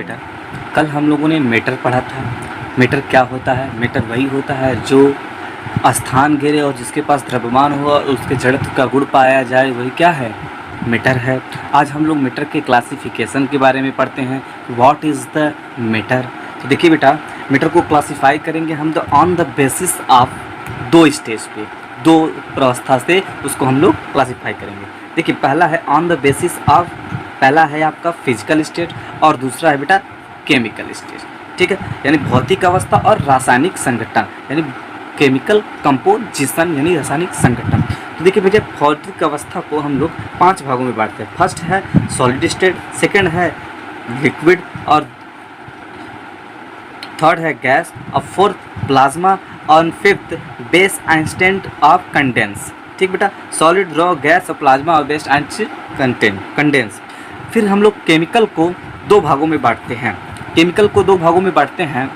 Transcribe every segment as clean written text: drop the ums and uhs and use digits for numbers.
बेटा, कल हम लोगों ने मैटर पढ़ा था। मैटर क्या होता है? मैटर वही होता है जो स्थान घेरे और जिसके पास द्रव्यमान हो और उसके जड़त्व का गुण पाया जाए, वही क्या है? मैटर है। आज हम लोग मैटर के क्लासिफिकेशन के बारे में पढ़ते हैं। What is the matter? तो देखिए बेटा, मैटर को क्लासिफाई करेंगे हम ऑन द बेसिस ऑफ दो स्टेज पे, दो अवस्था से उसको हम लोग क्लासिफाई करेंगे। देखिए, पहला है ऑन द बेसिस ऑफ, पहला है आपका फिजिकल स्टेट और दूसरा है बेटा केमिकल स्टेट। ठीक है, यानी भौतिक अवस्था और रासायनिक संगठन, यानी केमिकल कंपोजिशन यानी रासायनिक संगठन। तो देखिए भैया, भौतिक अवस्था को हम लोग 5 भागों में बांटते हैं। फर्स्ट है सॉलिड स्टेट, सेकंड है लिक्विड और थर्ड है गैस और फोर्थ प्लाज्मा और fifth base instant of condense. ठीक बेटा, सॉलिड, रॉ, गैस और प्लाज्मा और बेस एंड कंडेंस। फिर हम लोग केमिकल को 2 भागों में बांटते हैं। केमिकल को 2 भागों में बांटते हैं,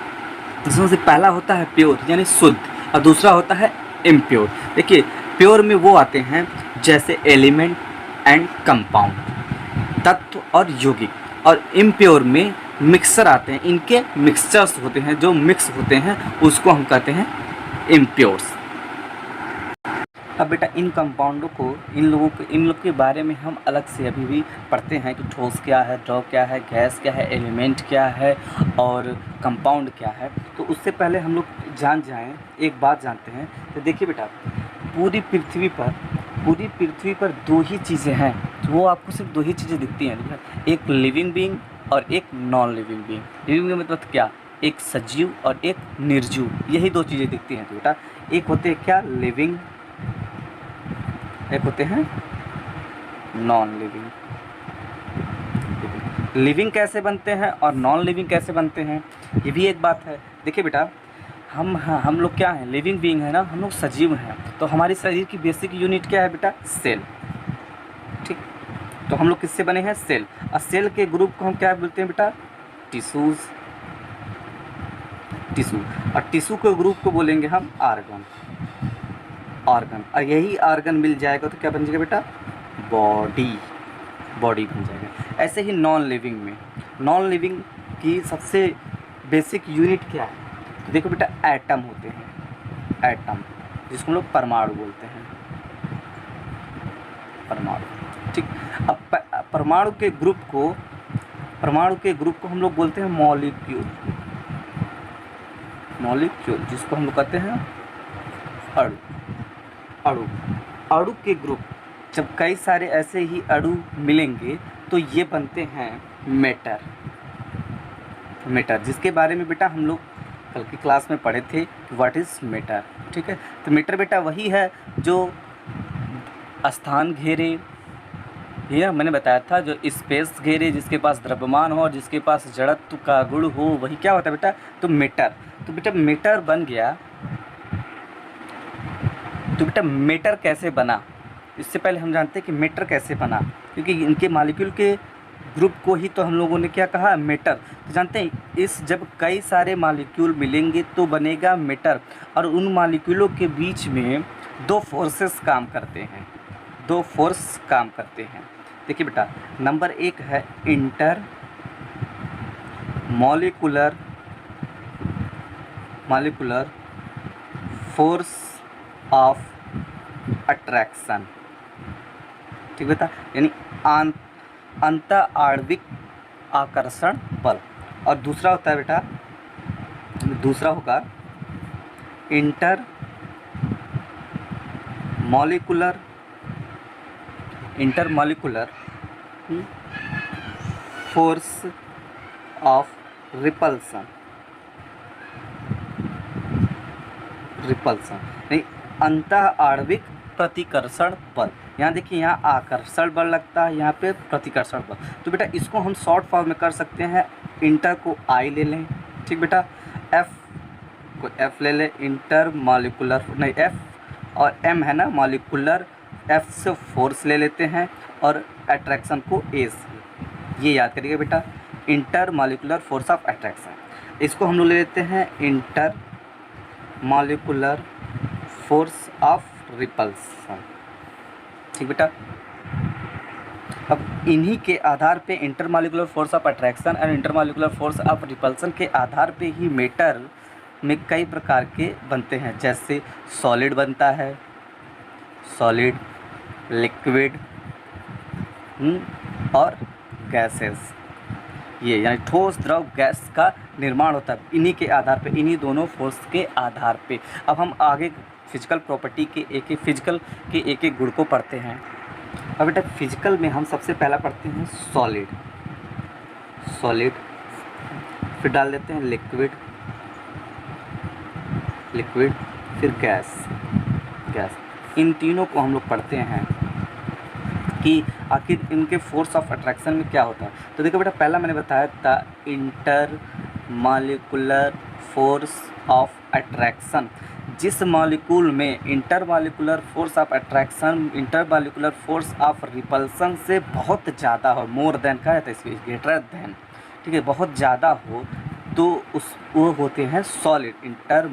जिसमें से पहला होता है प्योर यानी शुद्ध और दूसरा होता है इम्प्योर। देखिए, प्योर में वो आते हैं जैसे एलिमेंट एंड कंपाउंड, तत्व और यौगिक, और इम्प्योर में मिक्सर आते हैं। इनके मिक्सचर्स होते हैं, जो मिक्स होते हैं उसको हम कहते हैं इम्प्योर्स। अब बेटा, इन कंपाउंडों को, इन लोग के बारे में हम अलग से अभी भी पढ़ते हैं कि ठोस क्या है, द्रव क्या है, गैस क्या है, एलिमेंट क्या है और कंपाउंड क्या है। तो उससे पहले हम लोग जान जाएं, एक बात जानते हैं। तो देखिए बेटा, पूरी पृथ्वी पर 2 ही चीज़ें हैं, वो आपको सिर्फ 2 ही चीज़ें दिखती हैं, एक लिविंग बीइंग और एक non living being. Living being मतलब क्या? एक सजीव और एक निर्जीव, यही 2 चीज़ें दिखती हैं। तो बेटा, एक होते हैं क्या? लिविंग, एक होते हैं नॉन लिविंग। लिविंग कैसे बनते हैं और नॉन लिविंग कैसे बनते हैं, ये भी एक बात है। देखिए बेटा, हम लोग क्या हैं? लिविंग बीइंग है ना, हम लोग सजीव हैं। तो हमारी शरीर की बेसिक यूनिट क्या है बेटा? सेल। ठीक, तो हम लोग किससे बने हैं? सेल। और सेल के ग्रुप को हम क्या बोलते हैं बेटा? टिश्यूज। और टिश्यू के ग्रुप को बोलेंगे हम ऑर्गन। और यही ऑर्गन मिल जाएगा तो क्या बन जाएगा बेटा? बॉडी बन जाएगा। ऐसे ही नॉन लिविंग की सबसे बेसिक यूनिट क्या है? तो देखो बेटा, एटम होते हैं, एटम, जिसको हम लोग परमाणु बोलते हैं, परमाणु। ठीक, अब परमाणु के ग्रुप को हम लोग बोलते हैं मॉलिक्यूल, जिसको हम लोग कहते हैं अणु के ग्रुप। जब कई सारे ऐसे ही अणु मिलेंगे तो ये बनते हैं मैटर, जिसके बारे में बेटा हम लोग कल की क्लास में पढ़े थे, व्हाट इज़ मैटर। ठीक है, तो मैटर बेटा वही है जो स्थान घेरे, ये मैंने बताया था, जो स्पेस घेरे, जिसके पास द्रव्यमान हो और जिसके पास जड़त्व का गुण हो, वही क्या होता है बेटा? तो मैटर। तो बेटा मैटर बन गया। तो बेटा मैटर कैसे बना, इससे पहले हम जानते हैं कि मैटर कैसे बना, क्योंकि इनके मॉलिक्यूल के ग्रुप को ही तो हम लोगों ने क्या कहा? मैटर। तो जानते हैं, इस जब कई सारे मॉलिक्यूल मिलेंगे तो बनेगा मैटर, और उन मॉलिक्यूलों के बीच में 2 फोर्सेस काम करते हैं, 2 फोर्स काम करते हैं। देखिए बेटा, नंबर 1 है inter molecular force of attraction. ठीक बेटा, यानी अंत आणविक आकर्षण बल। और दूसरा होता है बेटा, दूसरा होगा inter molecular force of repulsion, यानी अंत आणविक प्रतिकर्षण बल। यहाँ देखिए, यहाँ आकर्षण बल लगता है, यहाँ पे प्रतिकर्षण बल। तो बेटा इसको हम शॉर्ट फॉर्म में कर सकते हैं। इंटर को आई ले लें, ठीक बेटा, एफ को एफ ले लें, इंटर मॉलिक्यूलर, नहीं एफ और एम है ना मॉलिक्यूलर, एफ से फोर्स ले लेते हैं और अट्रैक्शन को ए से। ये याद करिएगा बेटा, inter molecular force of attraction. इसको हम लोग ले लेते हैं inter molecular force of repulsion. ठीक बेटा, अब इन्हीं के आधार पे इंटरमॉलिक्यूलर फोर्स ऑफ अट्रैक्शन और इंटरमॉलिक्यूलर फोर्स ऑफ रिपल्सन के आधार पे ही मैटर में कई प्रकार के बनते हैं, जैसे सॉलिड बनता है, सॉलिड, लिक्विड और गैसेस। ये यानी ठोस, द्रव, गैस का निर्माण होता है इन्हीं के आधार पे, इन्हीं दोनों फोर्स के आधार पे। अब हम आगे फिजिकल प्रॉपर्टी के एक एक गुण को पढ़ते हैं। अब बेटा फिजिकल में हम सबसे पहला पढ़ते हैं सॉलिड, सॉलिड, फिर डाल देते हैं लिक्विड, लिक्विड, फिर गैस, गैस। इन तीनों को हम लोग पढ़ते हैं कि आखिर इनके फोर्स ऑफ अट्रैक्शन में क्या होता है। तो देखो बेटा पहला मैंने बताया था inter molecular force of attraction. जिस मॉलिक्यूल में inter molecular force of attraction inter molecular force of repulsion से बहुत ज़्यादा हो, मोर देन का है तो इसमें ग्रेटर देन, ठीक है, बहुत ज़्यादा हो, तो उस वो होते हैं solid. Inter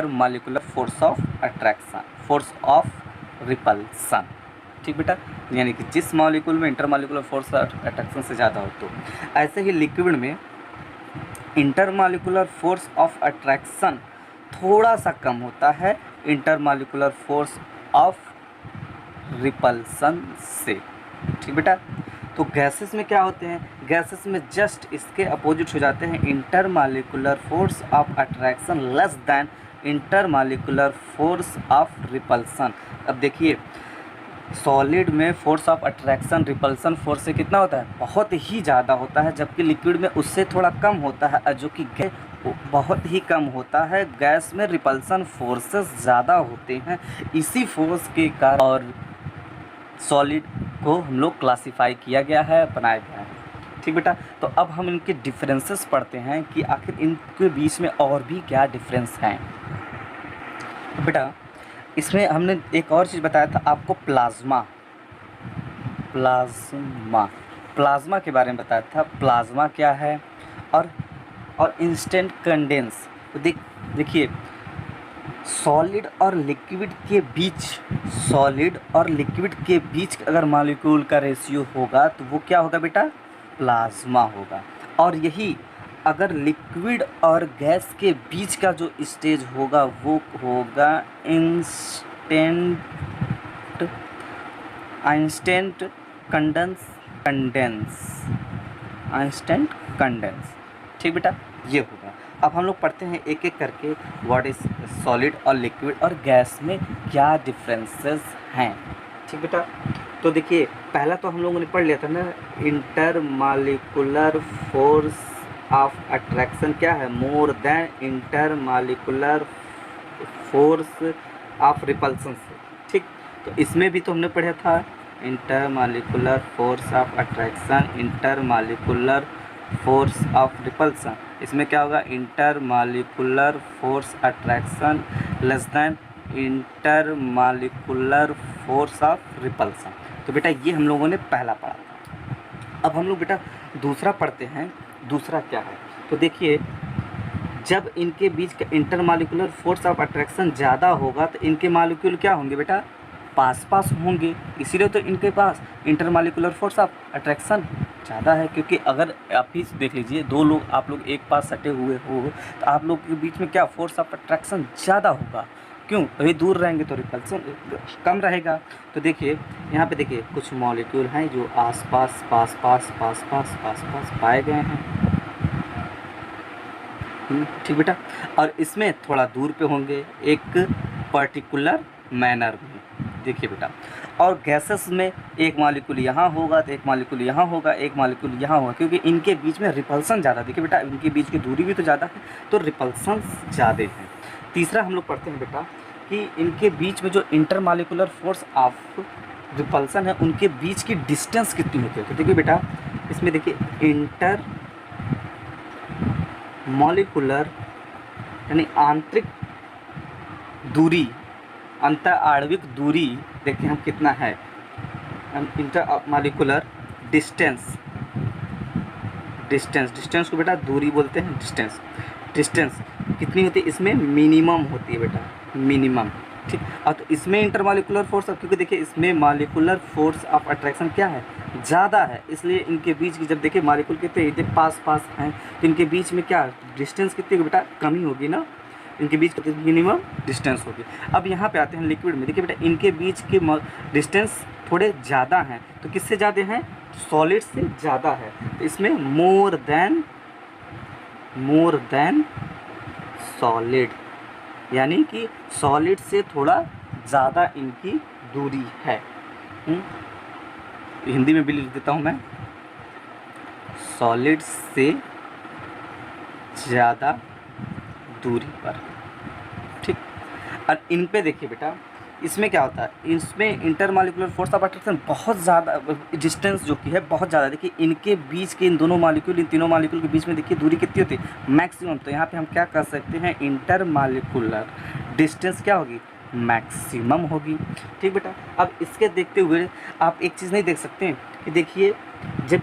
molecular force of attraction, force of repulsion, ठीक बेटा, यानी कि जिस मॉलिक्यूल में inter molecular force of attraction से ज़्यादा हो। तो ऐसे ही लिक्विड में inter molecular force of attraction थोड़ा सा कम होता है inter molecular force of repulsion से, ठीक बेटा। तो गैसेस में क्या होते हैं, गैसेस में जस्ट इसके अपोजिट हो जाते हैं, inter molecular force of attraction less than inter molecular force of repulsion. अब देखिए सॉलिड में force of attraction repulsion force से कितना होता है, बहुत ही ज़्यादा होता है, जबकि लिक्विड में उससे थोड़ा कम होता है, जो कि बहुत ही कम होता है। गैस में रिपल्सन फोर्सेस ज़्यादा होते हैं, इसी फोर्स के कारण और सॉलिड को हम लोग क्लासीफाई किया गया है, बनाया गया है, ठीक बेटा। तो अब हम इनके डिफरेंसेस पढ़ते हैं कि आखिर इनके बीच में और भी क्या डिफरेंस हैं। तो बेटा इसमें हमने एक और चीज़ बताया था आपको, प्लाज्मा, प्लाज्मा, प्लाज्मा के बारे में बताया था, प्लाज्मा क्या है और इंस्टेंट कंडेंस। तो देखिए सॉलिड और लिक्विड के बीच अगर मॉलिक्यूल का रेशियो होगा तो वो क्या होगा बेटा, प्लाज्मा होगा। और यही अगर लिक्विड और गैस के बीच का जो स्टेज होगा वो होगा इंस्टेंट कंडेंस, ठीक बेटा, ये होगा। अब हम लोग पढ़ते हैं एक एक करके व्हाट इज सॉलिड और लिक्विड और गैस में क्या डिफरेंसेस हैं, ठीक बेटा। तो देखिए पहला तो हम लोगों ने पढ़ लिया था ना, inter molecular force of attraction क्या है, more than inter molecular force of repulsion से, ठीक। तो इसमें भी तो हमने पढ़ा था inter molecular force of attraction, inter molecular force of repulsion. इसमें क्या होगा, inter molecular force attraction less than inter molecular force of repulsion. तो बेटा ये हम लोगों ने पहला पढ़ा था। अब हम लोग बेटा दूसरा पढ़ते हैं, दूसरा क्या है। तो देखिए जब इनके बीच का inter molecular force of attraction ज़्यादा होगा तो इनके मॉलिक्यूल क्या होंगे बेटा, पास पास होंगे, इसीलिए तो इनके पास intermolecular force of attraction ज़्यादा है। क्योंकि अगर आप ही देख लीजिए दो लोग, आप लोग एक पास सटे हुए हो तो आप लोग के बीच में क्या फोर्स ऑफ अट्रैक्शन ज़्यादा होगा, क्यों, अभी दूर रहेंगे तो रिपल्सन कम रहेगा। तो देखिए यहाँ पे देखिए कुछ मॉलिक्यूल हैं जो आस पास पास पास पास पास पास पास पाए गए हैं, ठीक बेटा, और इसमें थोड़ा दूर पे होंगे एक पर्टिकुलर मैनर में, देखिए बेटा। और गैसेस में एक मॉलिक्यूल यहाँ होगा तो एक मॉलिक्यूल यहाँ होगा, एक मॉलिक्यूल यहाँ होगा, क्योंकि इनके बीच में रिपल्सन ज़्यादा, देखिए बेटा इनके बीच की दूरी भी तो ज़्यादा है तो रिपल्सन ज़्यादा है। तीसरा हम लोग पढ़ते हैं बेटा कि इनके बीच में जो inter molecular force of repulsion है उनके बीच की डिस्टेंस कितनी होती है। तो देखिए बेटा इसमें देखिए इंटर मॉलिक्यूलर यानी आंतरिक दूरी, अंतर आणविक दूरी देखिए हम कितना है, इंटर मॉलिक्यूलर डिस्टेंस को बेटा दूरी बोलते हैं, डिस्टेंस कितनी होती है, इसमें मिनिमम होती है बेटा, मिनिमम, ठीक। अब तो इसमें इंटरमॉलिक्यूलर फोर्स, अब क्योंकि देखिए इसमें मॉलिक्यूलर फोर्स ऑफ अट्रैक्शन क्या है, ज़्यादा है, इसलिए इनके बीच की, जब देखिए मॉलिक्यूल कितने इतने पास पास हैं तो इनके बीच में क्या डिस्टेंस कितनी होगी बेटा, कमी होगी ना, इनके बीच मिनिमम डिस्टेंस होगी। अब यहाँ पे आते हैं लिक्विड में, देखिए बेटा इनके बीच के डिस्टेंस थोड़े ज़्यादा हैं, तो किससे ज़्यादा हैं, सॉलिड से ज़्यादा है, तो इसमें मोर देन सॉलिड, यानी कि सॉलिड से थोड़ा ज़्यादा इनकी दूरी है। हिंदी में भी लिख देता हूँ मैं, सॉलिड से ज़्यादा दूरी पर, ठीक। और इन पे देखिए बेटा इसमें क्या होता है, इसमें इंटरमॉलिक्यूलर फोर्स ऑफ अट्रैक्शन बहुत ज़्यादा, डिस्टेंस जो कि है बहुत ज़्यादा, देखिए इनके बीच के, इन दोनों मॉलिक्यूल, इन तीनों मॉलिक्यूल के बीच में देखिए दूरी कितनी होती है, मैक्सिमम। तो यहाँ पे हम क्या कर सकते हैं, इंटरमॉलिक्यूलर डिस्टेंस क्या होगी, मैक्सिमम होगी, ठीक बेटा। अब इसके देखते हुए आप एक चीज़ नहीं देख सकते हैं कि देखिए जब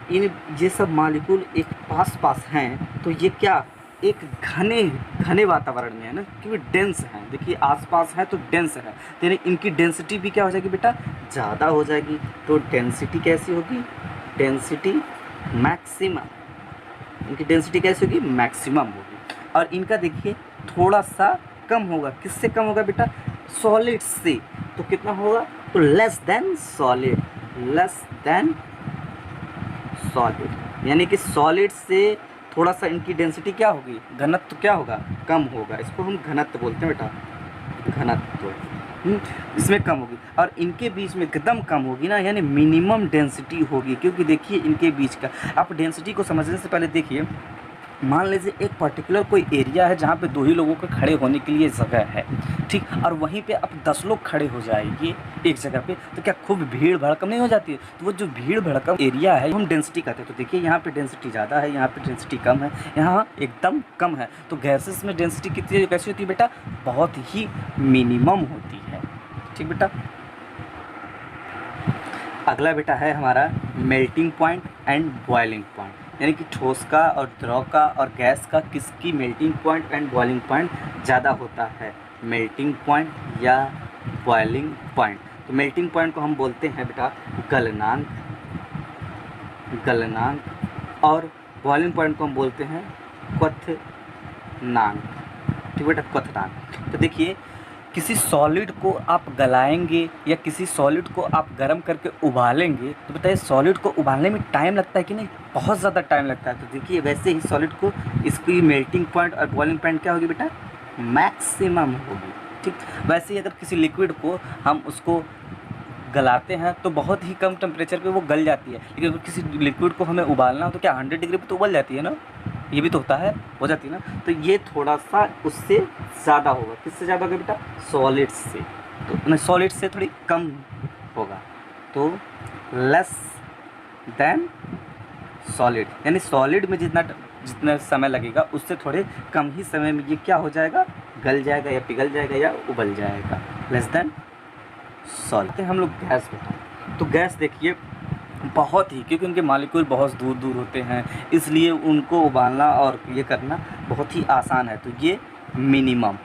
ये सब मॉलिक्यूल एक पास पास हैं तो ये क्या एक घने वातावरण में है ना, क्योंकि डेंस है, देखिए आसपास है तो डेंस है, तो यानी इनकी डेंसिटी भी क्या हो जाएगी बेटा, ज़्यादा हो जाएगी। तो डेंसिटी कैसी होगी, डेंसिटी मैक्सिमम, इनकी डेंसिटी कैसी होगी, मैक्सिमम होगी। और इनका देखिए थोड़ा सा कम होगा, किससे कम होगा बेटा, सॉलिड से, तो कितना होगा, तो लेस देन सॉलिड, यानी कि सॉलिड से थोड़ा सा इनकी डेंसिटी क्या होगी, घनत्व क्या होगा, कम होगा, इसको हम घनत्व बोलते हैं बेटा, घनत्व। इसमें कम होगी, और इनके बीच में एकदम कम होगी ना, यानी मिनिमम डेंसिटी होगी, क्योंकि देखिए इनके बीच का, आप डेंसिटी को समझने से पहले देखिए, मान लीजिए एक पर्टिकुलर कोई एरिया है जहाँ पे 2 ही लोगों के खड़े होने के लिए जगह है, ठीक, और वहीं पे अब 10 लोग खड़े हो जाएंगे एक जगह पे, तो क्या खूब भीड़ भड़कम नहीं हो जाती है, तो वो जो भीड़ भड़कम एरिया है हम डेंसिटी कहते हैं। तो देखिए यहाँ पे डेंसिटी ज़्यादा है, यहाँ पे डेंसिटी कम है, यहाँ एकदम कम है, तो गैसेस में डेंसिटी कितनी कैसी होती है बेटा, बहुत ही मिनिमम होती है, ठीक बेटा। अगला बेटा है हमारा melting point and boiling point, यानी कि ठोस का और द्रव का और गैस का किसकी melting point and boiling point ज़्यादा होता है, मेल्टिंग पॉइंट या बॉइलिंग पॉइंट। तो मेल्टिंग पॉइंट को हम बोलते हैं बेटा गलनांक, और बॉइलिंग पॉइंट को हम बोलते हैं क्वथनांक, ठीक बेटा, क्वथनांक। तो देखिए किसी सॉलिड को आप गलाएंगे या किसी सॉलिड को आप गर्म करके उबालेंगे, तो बताइए सॉलिड को उबालने में टाइम लगता है कि नहीं, बहुत ज़्यादा टाइम लगता है। तो देखिए वैसे ही सॉलिड को इसकी मेल्टिंग पॉइंट और बॉइलिंग पॉइंट क्या होगी बेटा, मैक्सिमम होगी, ठीक। वैसे ही अगर किसी लिक्विड को हम उसको गलाते हैं तो बहुत ही कम टेम्परेचर पे वो गल जाती है, लेकिन अगर किसी लिक्विड को हमें उबालना हो तो क्या 100 डिग्री पे तो उबल जाती है ना, ये भी तो होता है, हो जाती है ना। तो ये थोड़ा सा उससे ज़्यादा होगा, किससे ज़्यादा होगा बेटा, सॉलिड से, तो नहीं सॉलिड से थोड़ी कम होगा, तो लेस देन सॉलिड, यानी सॉलिड में जितना समय लगेगा उससे थोड़े कम ही समय में ये क्या हो जाएगा, गल जाएगा या पिघल जाएगा या उबल जाएगा, लेस देन सॉलिड। हम लोग गैस बताएं, तो गैस देखिए बहुत ही, क्योंकि उनके मॉलिक्यूल बहुत दूर दूर होते हैं, इसलिए उनको उबालना और ये करना बहुत ही आसान है। तो ये मिनिमम,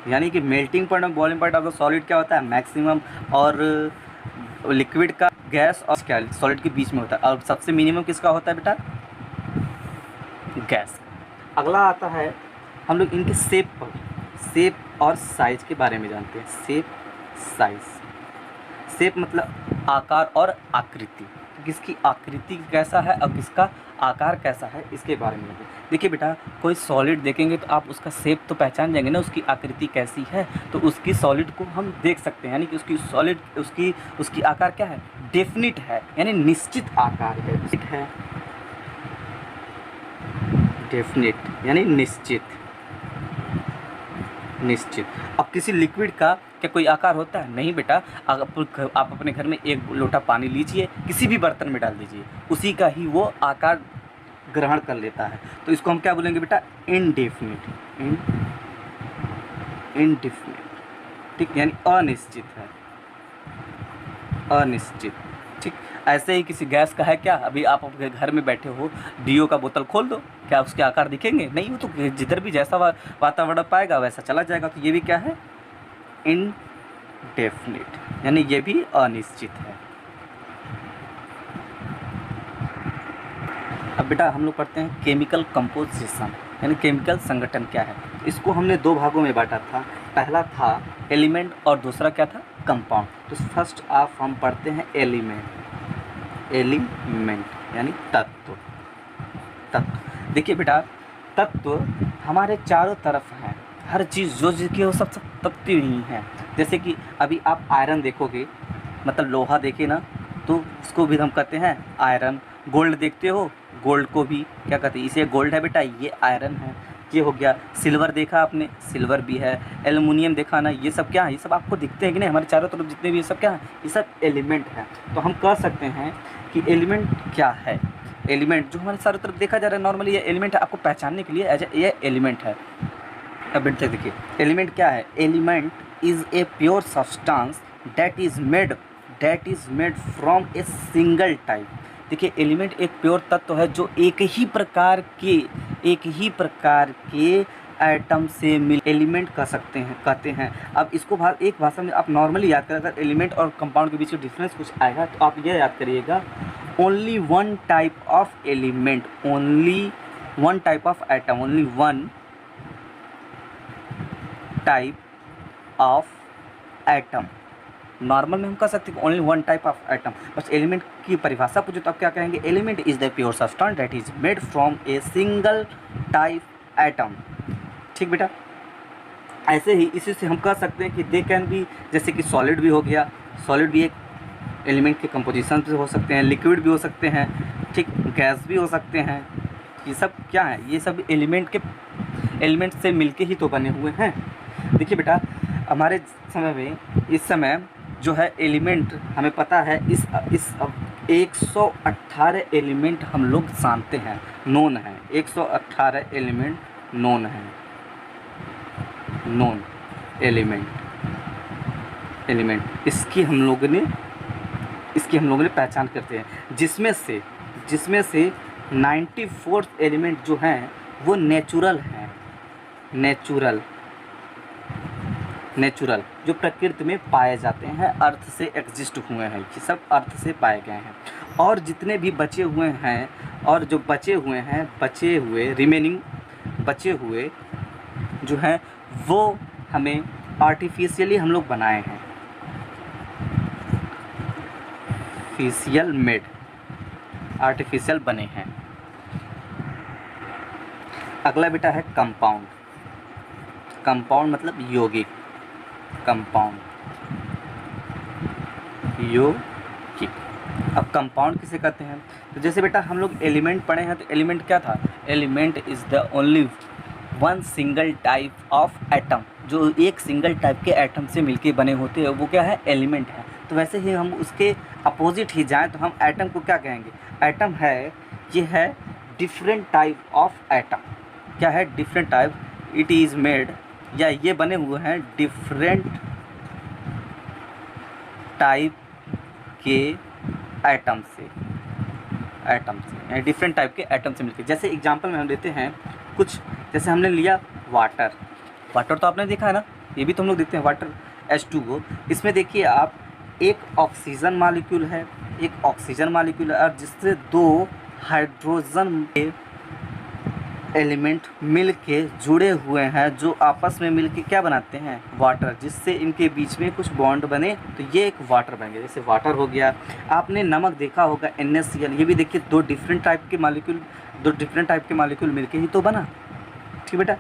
यानी कि मेल्टिंग पॉइंट और boiling point of the solid क्या होता है, मैक्सिमम, और लिक्विड का गैस और क्या सॉलिड के बीच में होता है, और सबसे मिनिमम किसका होता है बेटा, गैस। अगला आता है हम लोग इनके शेप और साइज के बारे में जानते हैं, शेप साइज। शेप मतलब आकार और आकृति, किसकी आकृति कैसा है और किसका आकार कैसा है, इसके बारे में देखिए बेटा। कोई सॉलिड देखेंगे तो आप उसका शेप तो पहचान जाएंगे ना, उसकी आकृति कैसी है, तो उसकी सॉलिड को हम देख सकते हैं, यानी कि उसकी सॉलिड उसकी आकार क्या है, डेफिनिट है, यानी निश्चित आकार है, डेफिनिट यानी निश्चित। अब किसी लिक्विड का क्या कोई आकार होता है, नहीं बेटा। आप अपने घर में एक लोटा पानी लीजिए, किसी भी बर्तन में डाल दीजिए, उसी का ही वो आकार ग्रहण कर लेता है, तो इसको हम क्या बोलेंगे बेटा, इनडेफिनिट, ठीक, यानी अनिश्चित है, अनिश्चित, ठीक। ऐसे ही किसी गैस का है क्या, अभी आप अपने घर में बैठे हो, डीओ का बोतल खोल दो, क्या उसके आकार दिखेंगे, नहीं, वो तो जिधर भी जैसा वातावरण पाएगा वैसा चला जाएगा। तो ये भी क्या है, डेफिनेट, यानी ये भी अनिश्चित है। अब बेटा हम लोग पढ़ते हैं केमिकल कंपोजिशन, यानी केमिकल संगठन क्या है। इसको हमने दो भागों में बांटा था, पहला था एलिमेंट और दूसरा क्या था, कंपाउंड। तो फर्स्ट आप हम पढ़ते हैं एलिमेंट। एलिमेंट यानी तत्व। तत्व देखिए बेटा, तत्व हमारे चारों तरफ हैं, हर चीज़ जो जिसकी वो सब तत्व ही हैं। जैसे कि अभी आप आयरन देखोगे, मतलब लोहा देखे ना, तो उसको भी हम कहते हैं आयरन। गोल्ड देखते हो, गोल्ड को भी क्या कहते हैं, इसे गोल्ड है बेटा, ये आयरन है। ये हो गया। सिल्वर देखा आपने, सिल्वर भी है। एल्युमिनियम देखा ना, ये सब क्या है, ये सब आपको दिखते हैं कि नहीं, हमारे चारों तरफ जितने भी ये सब क्या है, ये सब एलिमेंट है। तो हम कह सकते हैं कि एलिमेंट क्या है। एलिमेंट जो हमारे चारों तरफ देखा जा रहा है नॉर्मली, ये एलिमेंट है, आपको पहचानने के लिए एज ये एलिमेंट है। अब बेटा देखिए एलिमेंट क्या है। Element is a pure substance that is made from a single type. देखिए एलिमेंट एक प्योर तत्व है जो एक ही प्रकार के एटम से मिल एलिमेंट कह सकते हैं, कहते हैं। अब इसको एक भाषा में आप नॉर्मली याद करें, अगर एलिमेंट और कंपाउंड के बीच में डिफरेंस कुछ आएगा तो आप ये याद करिएगा, only one type of element, only one type of atom, only one type of atom. Normal में हम कह सकते हैं only one type of atom. बस एलिमेंट की परिभाषा पूछे तो आप क्या कहेंगे, element is the pure substance that is made from a single type atom. ठीक बेटा, ऐसे ही इसी से हम कह सकते हैं कि दे कैन भी, जैसे कि सॉलिड भी हो गया, सॉलिड भी एक एलिमेंट के कंपोजिशन से हो सकते हैं, लिक्विड भी हो सकते हैं, ठीक, गैस भी हो सकते हैं। ये सब क्या है, ये सब एलिमेंट से मिलके ही तो बने हुए हैं। देखिए बेटा हमारे समय में, इस समय जो है एलिमेंट हमें पता है, इस 118 एलिमेंट हम लोग जानते हैं, नोन है। 118 एलिमेंट नोन है, नोन एलिमेंट इसकी हम लोगों ने पहचान करते हैं, जिसमें से 94 एलिमेंट जो हैं वो नेचुरल हैं। नेचुरल जो प्रकृति में पाए जाते हैं, अर्थ से एग्जिस्ट हुए हैं, ये सब अर्थ से पाए गए हैं। और जितने भी बचे हुए हैं, और जो बचे हुए रिमेनिंग बचे हुए जो हैं वो हमें आर्टिफिशियली हम लोग बनाए हैं, आर्टिफिशियल बने हैं। अगला बेटा है कंपाउंड। कंपाउंड मतलब यौगिक, यौगिक। अब कंपाउंड किसे कहते हैं, तो जैसे बेटा हम लोग एलिमेंट पढ़े हैं, तो एलिमेंट क्या था, element is the only one single type of atom, जो एक सिंगल टाइप के एटम से मिलके बने होते हैं, वो क्या है, एलिमेंट है। तो वैसे ही हम उसके अपोजिट ही जाएं तो हम एटम को क्या कहेंगे, एटम है, ये है डिफरेंट टाइप ऑफ एटम। क्या है, different type, it is made, या ये बने हुए हैं डिफरेंट टाइप के एटम से, डिफरेंट टाइप के एटम से मिलकर। जैसे एग्जांपल में हम लेते हैं कुछ, जैसे हमने लिया वाटर तो आपने देखा है ना, ये भी तो हम लोग देखते हैं, वाटर H2O। इसमें देखिए आप, एक ऑक्सीजन मॉलिक्यूल है, और जिससे दो हाइड्रोजन के एलिमेंट मिलके जुड़े हुए हैं, जो आपस में मिलके क्या बनाते हैं, वाटर, जिससे इनके बीच में कुछ बॉन्ड बने तो ये एक वाटर बन गया। जैसे वाटर हो गया। आपने नमक देखा होगा NaCl, ये भी देखिए दो डिफरेंट टाइप के मॉलिक्यूल मिलके ही तो बना। ठीक बेटा,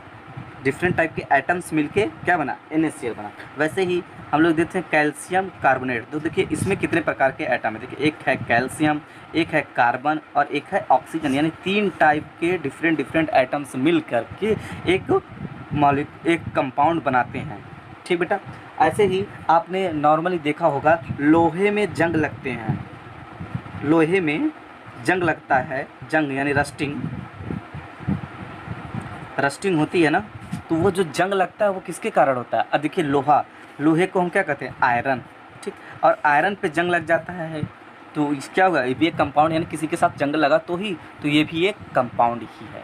डिफरेंट टाइप के एटम्स मिलके क्या बना, NaCl बना। वैसे ही हम लोग देखते हैं कैल्शियम कार्बोनेट, तो देखिए इसमें कितने प्रकार के एटम है, देखिए एक है कैल्शियम, एक है कार्बन और एक है ऑक्सीजन, यानी 3 टाइप के डिफरेंट एटम्स मिल कर के एक कंपाउंड बनाते हैं। ठीक बेटा, ऐसे ही आपने नॉर्मली देखा होगा लोहे में जंग लगते हैं, लोहे में जंग लगता है, जंग यानी रस्टिंग होती है ना, तो वो जो जंग लगता है वो किसके कारण होता है। अब देखिए लोहे को हम क्या कहते हैं, आयरन। ठीक, और आयरन पे जंग लग जाता है तो क्या होगा, ये भी एक कंपाउंड, यानी किसी के साथ जंग लगा तो ये भी एक कंपाउंड ही है।